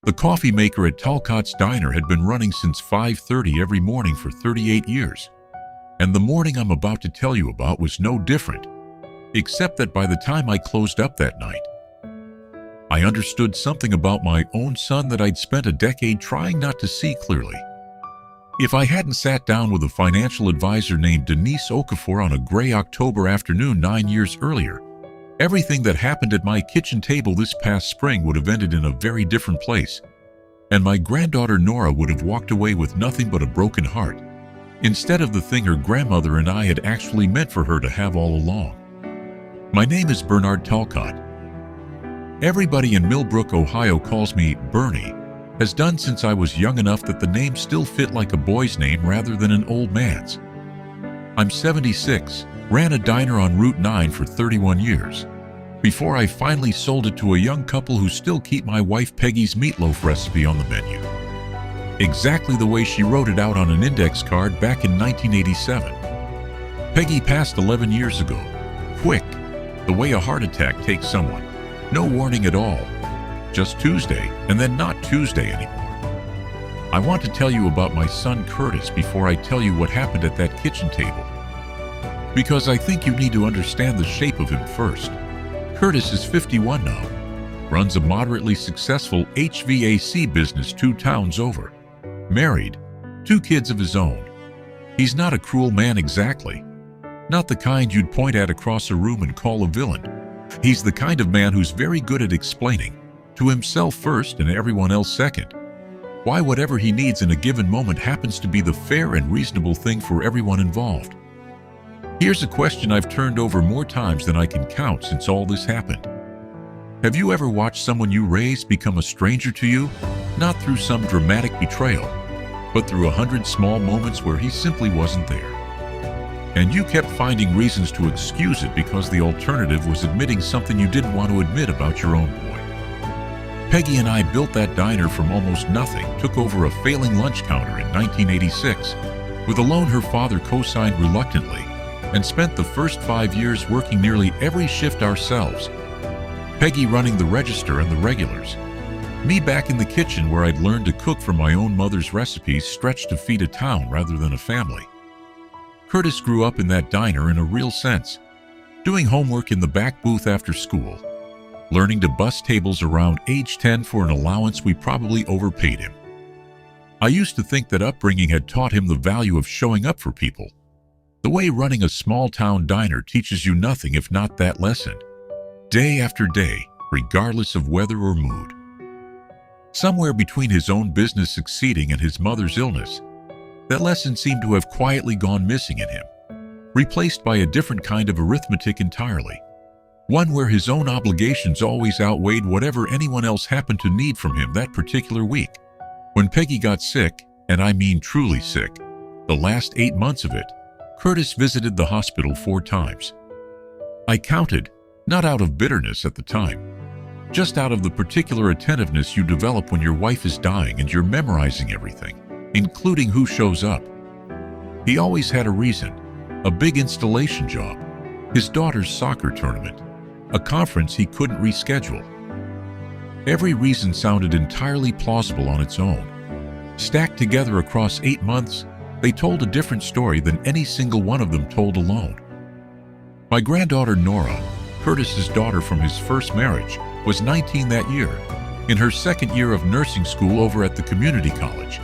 The coffee maker at Talcott's Diner had been running since 5:30 every morning for 38 years. And the morning I'm about to tell you about was no different, except that by the time I closed up that night, I understood something about my own son that I'd spent a decade trying not to see clearly. If I hadn't sat down with a financial advisor named Denise Okafor on a gray October afternoon 9 years earlier, everything that happened at my kitchen table this past spring would have ended in a very different place, and my granddaughter Nora would have walked away with nothing but a broken heart, instead of the thing her grandmother and I had actually meant for her to have all along. My name is Bernard Talcott. Everybody in Millbrook, Ohio calls me Bernie, has done since I was young enough that the name still fit like a boy's name rather than an old man's. I'm 76, ran a diner on Route 9 for 31 years, before I finally sold it to a young couple who still keep my wife Peggy's meatloaf recipe on the menu, exactly the way she wrote it out on an index card back in 1987. Peggy passed 11 years ago, quick, the way a heart attack takes someone. No warning at all. Just Tuesday, and then not Tuesday anymore. I want to tell you about my son Curtis before I tell you what happened at that kitchen table, because I think you need to understand the shape of him first. Curtis is 51 now, runs a moderately successful HVAC business 2 towns over, married, 2 kids of his own. He's not a cruel man exactly, not the kind you'd point at across a room and call a villain. He's the kind of man who's very good at explaining, to himself first and everyone else second, why whatever he needs in a given moment happens to be the fair and reasonable thing for everyone involved. Here's a question I've turned over more times than I can count since all this happened. Have you ever watched someone you raised become a stranger to you, not through some dramatic betrayal, but through 100 small moments where he simply wasn't there? And you kept finding reasons to excuse it because the alternative was admitting something you didn't want to admit about your own boy. Peggy and I built that diner from almost nothing, took over a failing lunch counter in 1986, with a loan her father co-signed reluctantly, and spent the first 5 years working nearly every shift ourselves. Peggy running the register and the regulars. Me back in the kitchen where I'd learned to cook from my own mother's recipes stretched to feed a town rather than a family. Curtis grew up in that diner in a real sense, doing homework in the back booth after school, learning to bus tables around age 10 for an allowance we probably overpaid him. I used to think that upbringing had taught him the value of showing up for people, the way running a small-town diner teaches you nothing if not that lesson, day after day, regardless of weather or mood. Somewhere between his own business succeeding and his mother's illness, that lesson seemed to have quietly gone missing in him, replaced by a different kind of arithmetic entirely. One where his own obligations always outweighed whatever anyone else happened to need from him that particular week. When Peggy got sick, and I mean truly sick, the last 8 months of it, Curtis visited the hospital 4 times. I counted, not out of bitterness at the time, just out of the particular attentiveness you develop when your wife is dying and you're memorizing everything, including who shows up. He always had a reason, a big installation job, his daughter's soccer tournament, a conference he couldn't reschedule. Every reason sounded entirely plausible on its own. Stacked together across 8 months, they told a different story than any single one of them told alone. My granddaughter Nora, Curtis's daughter from his first marriage, was 19 that year, in her second year of nursing school over at the community college.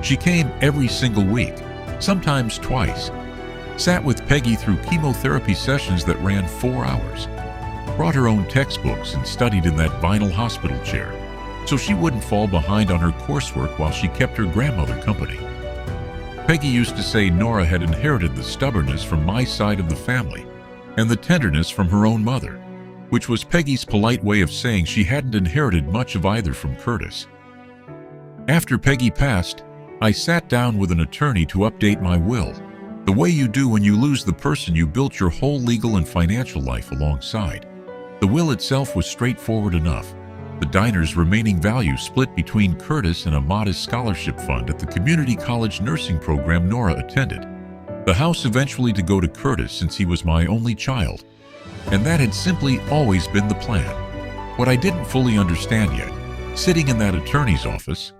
She came every single week, sometimes twice, sat with Peggy through chemotherapy sessions that ran 4 hours, brought her own textbooks and studied in that vinyl hospital chair, so she wouldn't fall behind on her coursework while she kept her grandmother company. Peggy used to say Nora had inherited the stubbornness from my side of the family and the tenderness from her own mother, which was Peggy's polite way of saying she hadn't inherited much of either from Curtis. After Peggy passed, I sat down with an attorney to update my will, the way you do when you lose the person you built your whole legal and financial life alongside. The will itself was straightforward enough. The diner's remaining value split between Curtis and a modest scholarship fund at the community college nursing program Nora attended. The house eventually to go to Curtis since he was my only child, and that had simply always been the plan. What I didn't fully understand yet sitting in that attorney's office.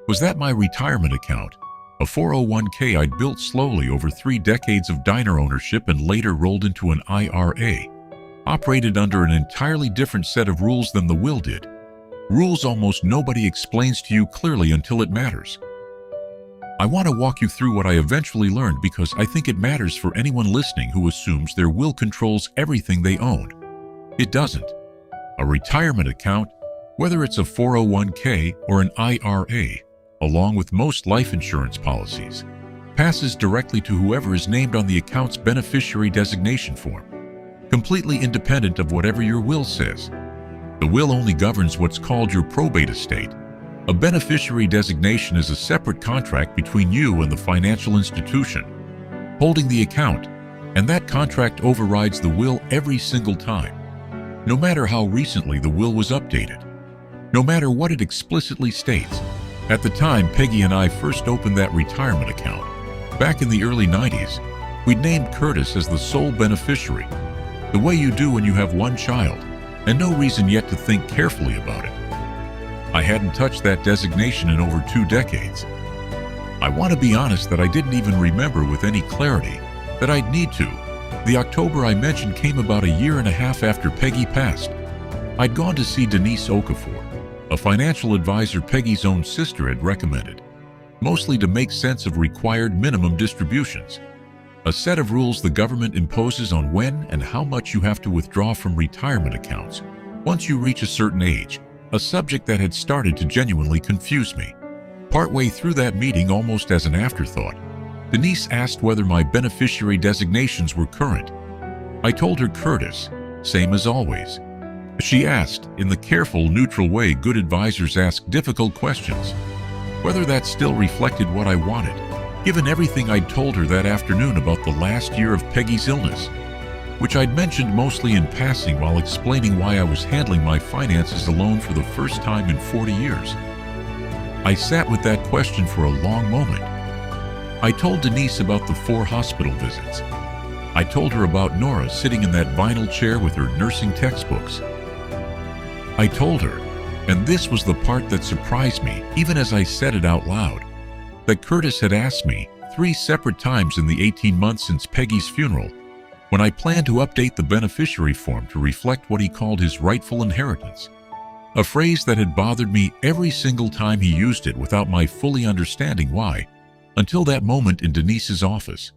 Was that my retirement account? A 401k I'd built slowly over 3 decades of diner ownership and later rolled into an IRA, operated under an entirely different set of rules than the will did. Rules almost nobody explains to you clearly until it matters. I want to walk you through what I eventually learned because I think it matters for anyone listening who assumes their will controls everything they own. It doesn't. A retirement account, whether it's a 401k or an IRA, along with most life insurance policies, passes directly to whoever is named on the account's beneficiary designation form, completely independent of whatever your will says. The will only governs what's called your probate estate. A beneficiary designation is a separate contract between you and the financial institution holding the account, and that contract overrides the will every single time, no matter how recently the will was updated, no matter what it explicitly states. At the time Peggy and I first opened that retirement account, back in the early 90s, we'd named Curtis as the sole beneficiary, the way you do when you have one child, and no reason yet to think carefully about it. I hadn't touched that designation in over 2 decades. I want to be honest that I didn't even remember with any clarity that I'd need to. The October I mentioned came about a year and a half after Peggy passed. I'd gone to see Denise Okafor, a financial advisor Peggy's own sister had recommended, mostly to make sense of required minimum distributions, a set of rules the government imposes on when and how much you have to withdraw from retirement accounts once you reach a certain age, a subject that had started to genuinely confuse me. Partway through that meeting, almost as an afterthought, Denise asked whether my beneficiary designations were current. I told her Curtis, same as always. She asked, in the careful, neutral way good advisors ask difficult questions, whether that still reflected what I wanted, given everything I'd told her that afternoon about the last year of Peggy's illness, which I'd mentioned mostly in passing while explaining why I was handling my finances alone for the first time in 40 years. I sat with that question for a long moment. I told Denise about the 4 hospital visits. I told her about Nora sitting in that vinyl chair with her nursing textbooks. I told her, and this was the part that surprised me even as I said it out loud, that Curtis had asked me 3 separate times in the 18 months since Peggy's funeral when I planned to update the beneficiary form to reflect what he called his rightful inheritance, a phrase that had bothered me every single time he used it without my fully understanding why, until that moment in Denise's office.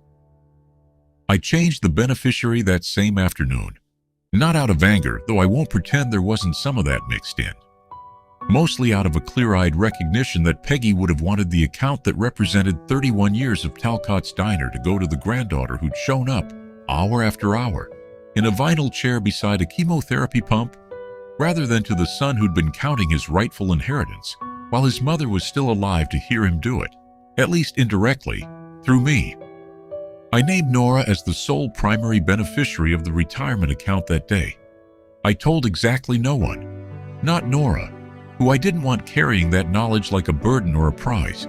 I changed the beneficiary that same afternoon. Not out of anger, though I won't pretend there wasn't some of that mixed in. Mostly out of a clear-eyed recognition that Peggy would have wanted the account that represented 31 years of Talcott's Diner to go to the granddaughter who'd shown up, hour after hour, in a vinyl chair beside a chemotherapy pump, rather than to the son who'd been counting his rightful inheritance while his mother was still alive to hear him do it, at least indirectly, through me. I named Nora as the sole primary beneficiary of the retirement account that day. I told exactly no one, not Nora, who I didn't want carrying that knowledge like a burden or a prize,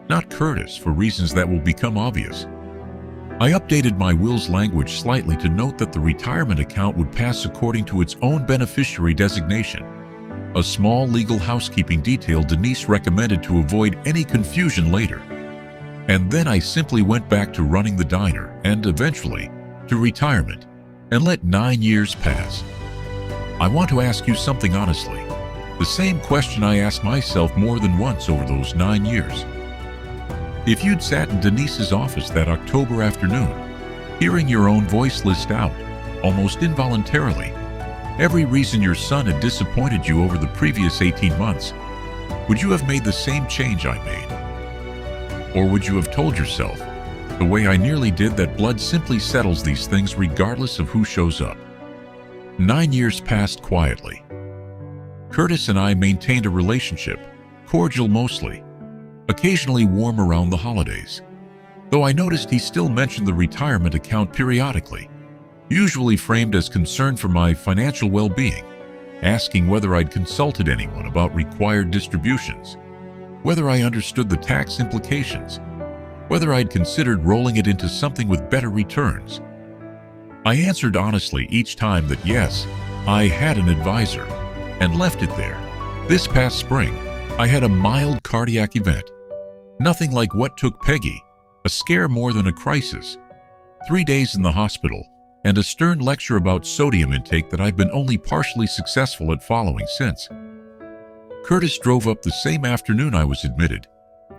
not Curtis for reasons that will become obvious. I updated my will's language slightly to note that the retirement account would pass according to its own beneficiary designation, a small legal housekeeping detail Denise recommended to avoid any confusion later. And then I simply went back to running the diner and, eventually, to retirement, and let 9 years pass. I want to ask you something honestly, the same question I asked myself more than once over those 9 years. If you'd sat in Denise's office that October afternoon, hearing your own voice list out, almost involuntarily, every reason your son had disappointed you over the previous 18 months, would you have made the same change I made? Or would you have told yourself, the way I nearly did, that blood simply settles these things regardless of who shows up? 9 years passed quietly. Curtis and I maintained a relationship, cordial mostly, occasionally warm around the holidays, though I noticed he still mentioned the retirement account periodically, usually framed as concern for my financial well-being, asking whether I'd consulted anyone about required distributions, whether I understood the tax implications, whether I'd considered rolling it into something with better returns. I answered honestly each time that yes, I had an advisor, and left it there, This past spring, I had a mild cardiac event. Nothing like what took Peggy, a scare more than a crisis. 3 days in the hospital, and a stern lecture about sodium intake that I've been only partially successful at following since. Curtis drove up the same afternoon I was admitted,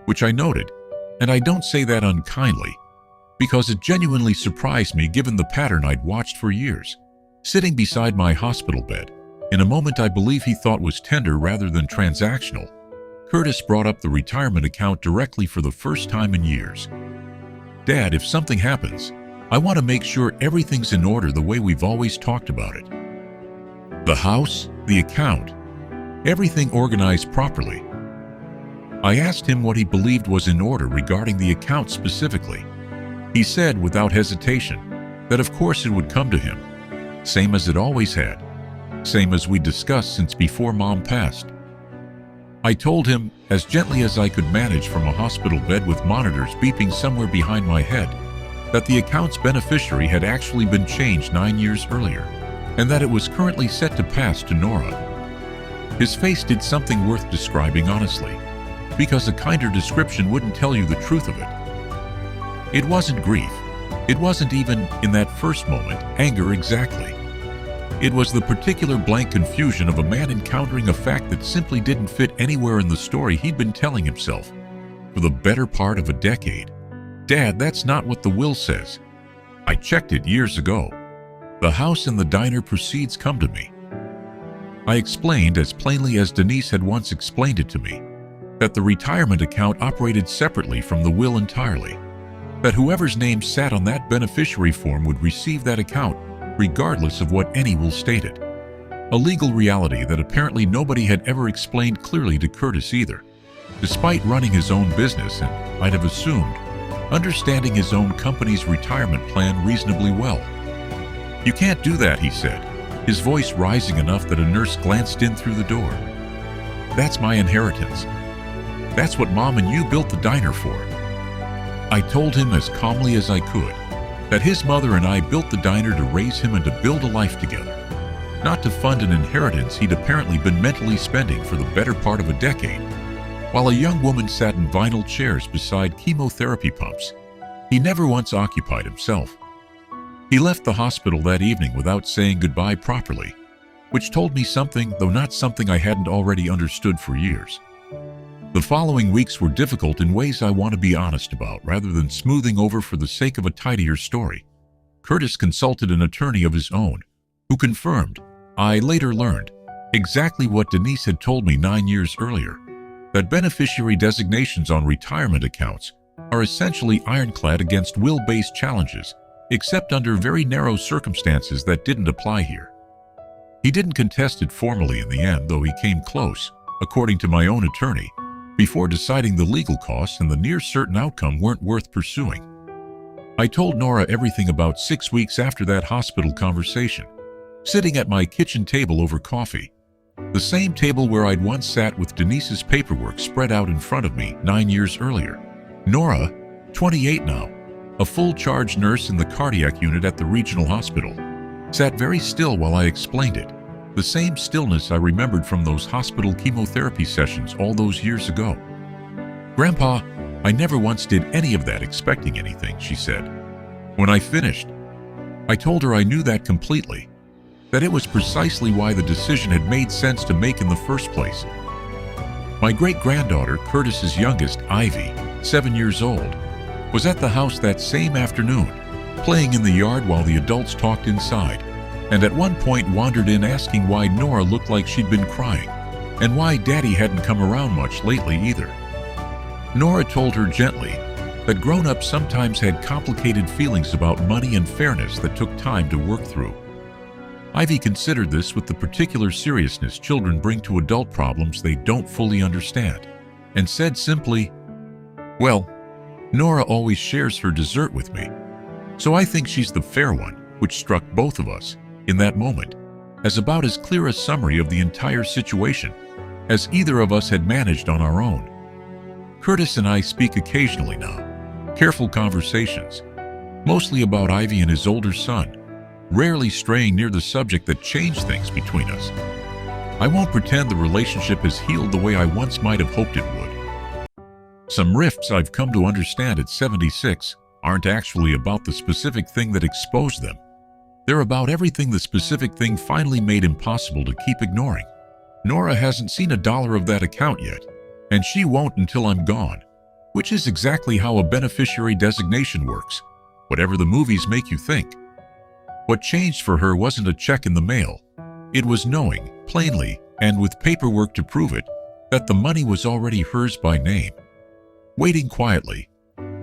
which I noted, and I don't say that unkindly, because it genuinely surprised me given the pattern I'd watched for years. Sitting beside my hospital bed, in a moment I believe he thought was tender rather than transactional, Curtis brought up the retirement account directly for the first time in years. "Dad, if something happens, I want to make sure everything's in order the way we've always talked about it. The house, the account, everything organized properly." I asked him what he believed was in order regarding the account specifically. He said without hesitation that of course it would come to him, same as it always had, same as we discussed since before Mom passed. I told him, as gently as I could manage from a hospital bed with monitors beeping somewhere behind my head, that the account's beneficiary had actually been changed 9 years earlier, and that it was currently set to pass to Nora. His face did something worth describing honestly, because a kinder description wouldn't tell you the truth of it. It wasn't grief. It wasn't even, in that first moment, anger exactly. It was the particular blank confusion of a man encountering a fact that simply didn't fit anywhere in the story he'd been telling himself for the better part of a decade. "Dad, that's not what the will says. I checked it years ago. The house and the diner proceeds come to me." I explained as plainly as Denise had once explained it to me, that the retirement account operated separately from the will entirely, that whoever's name sat on that beneficiary form would receive that account regardless of what any will stated. A legal reality that apparently nobody had ever explained clearly to Curtis either, despite running his own business and, I'd have assumed, understanding his own company's retirement plan reasonably well. "You can't do that," he said, his voice rising enough that a nurse glanced in through the door. "That's my inheritance. That's what Mom and you built the diner for." I told him as calmly as I could that his mother and I built the diner to raise him and to build a life together, not to fund an inheritance he'd apparently been mentally spending for the better part of a decade, while a young woman sat in vinyl chairs beside chemotherapy pumps. He never once occupied himself. He left the hospital that evening without saying goodbye properly, which told me something, though not something I hadn't already understood for years. The following weeks were difficult in ways I want to be honest about, rather than smoothing over for the sake of a tidier story. Curtis consulted an attorney of his own, who confirmed, I later learned, exactly what Denise had told me 9 years earlier, that beneficiary designations on retirement accounts are essentially ironclad against will-based challenges, except under very narrow circumstances that didn't apply here. He didn't contest it formally in the end, though he came close, according to my own attorney, before deciding the legal costs and the near-certain outcome weren't worth pursuing. I told Nora everything about 6 weeks after that hospital conversation, sitting at my kitchen table over coffee, the same table where I'd once sat with Denise's paperwork spread out in front of me 9 years earlier. Nora, 28 now, a full-charge nurse in the cardiac unit at the regional hospital, sat very still while I explained it, the same stillness I remembered from those hospital chemotherapy sessions all those years ago. "Grandpa, I never once did any of that expecting anything," she said. When I finished, I told her I knew that completely, that it was precisely why the decision had made sense to make in the first place. My great-granddaughter, Curtis's youngest, Ivy, 7 years old, was at the house that same afternoon, playing in the yard while the adults talked inside, and at one point wandered in asking why Nora looked like she'd been crying, and why Daddy hadn't come around much lately either. Nora told her gently that grown-ups sometimes had complicated feelings about money and fairness that took time to work through. Ivy considered this with the particular seriousness children bring to adult problems they don't fully understand, and said simply, "Well, Nora always shares her dessert with me, so I think she's the fair one," which struck both of us, in that moment, as about as clear a summary of the entire situation as either of us had managed on our own. Curtis and I speak occasionally now, careful conversations, mostly about Ivy and his older son, rarely straying near the subject that changed things between us. I won't pretend the relationship has healed the way I once might have hoped it would. Some rifts I've come to understand at 76 aren't actually about the specific thing that exposed them. They're about everything the specific thing finally made impossible to keep ignoring. Nora hasn't seen $1 of that account yet, and she won't until I'm gone, which is exactly how a beneficiary designation works, whatever the movies make you think. What changed for her wasn't a check in the mail. It was knowing, plainly, and with paperwork to prove it, that the money was already hers by name. Waiting quietly,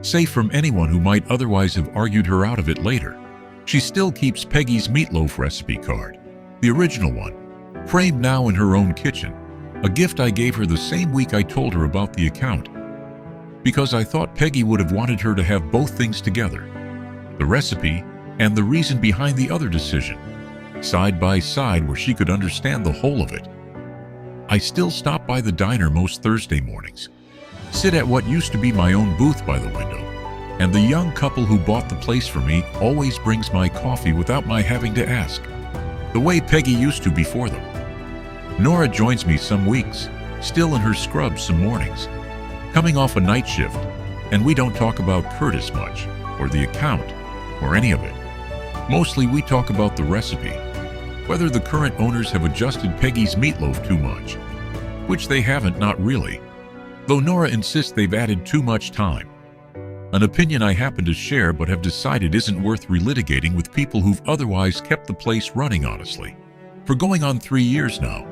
safe from anyone who might otherwise have argued her out of it later. She still keeps Peggy's meatloaf recipe card, the original one, framed now in her own kitchen, a gift I gave her the same week I told her about the account, because I thought Peggy would have wanted her to have both things together, the recipe and the reason behind the other decision, side by side where she could understand the whole of it. I still stop by the diner most Thursday mornings, sit at what used to be my own booth by the window, and the young couple who bought the place for me always brings my coffee without my having to ask, the way Peggy used to before them. Nora joins me some weeks, still in her scrubs some mornings, coming off a night shift, and we don't talk about Curtis much, or the account, or any of it. Mostly we talk about the recipe, whether the current owners have adjusted Peggy's meatloaf too much, which they haven't, not really, though Nora insists they've added too much time. An opinion I happen to share but have decided isn't worth relitigating with people who've otherwise kept the place running honestly, for going on 3 years now.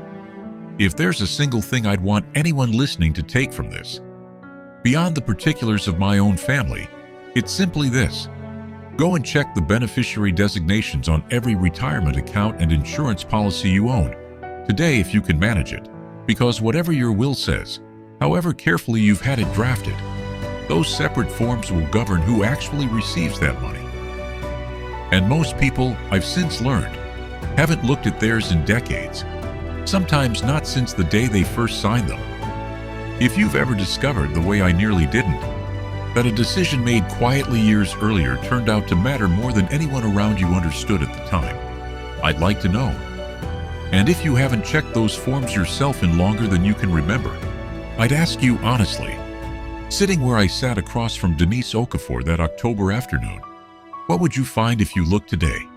If there's a single thing I'd want anyone listening to take from this, beyond the particulars of my own family, it's simply this. Go and check the beneficiary designations on every retirement account and insurance policy you own, today if you can manage it, because whatever your will says, however carefully you've had it drafted, those separate forms will govern who actually receives that money. And most people, I've since learned, haven't looked at theirs in decades, sometimes not since the day they first signed them. If you've ever discovered, the way I nearly didn't, that a decision made quietly years earlier turned out to matter more than anyone around you understood at the time, I'd like to know. And if you haven't checked those forms yourself in longer than you can remember, I'd ask you honestly, sitting where I sat across from Denise Okafor that October afternoon, what would you find if you looked today?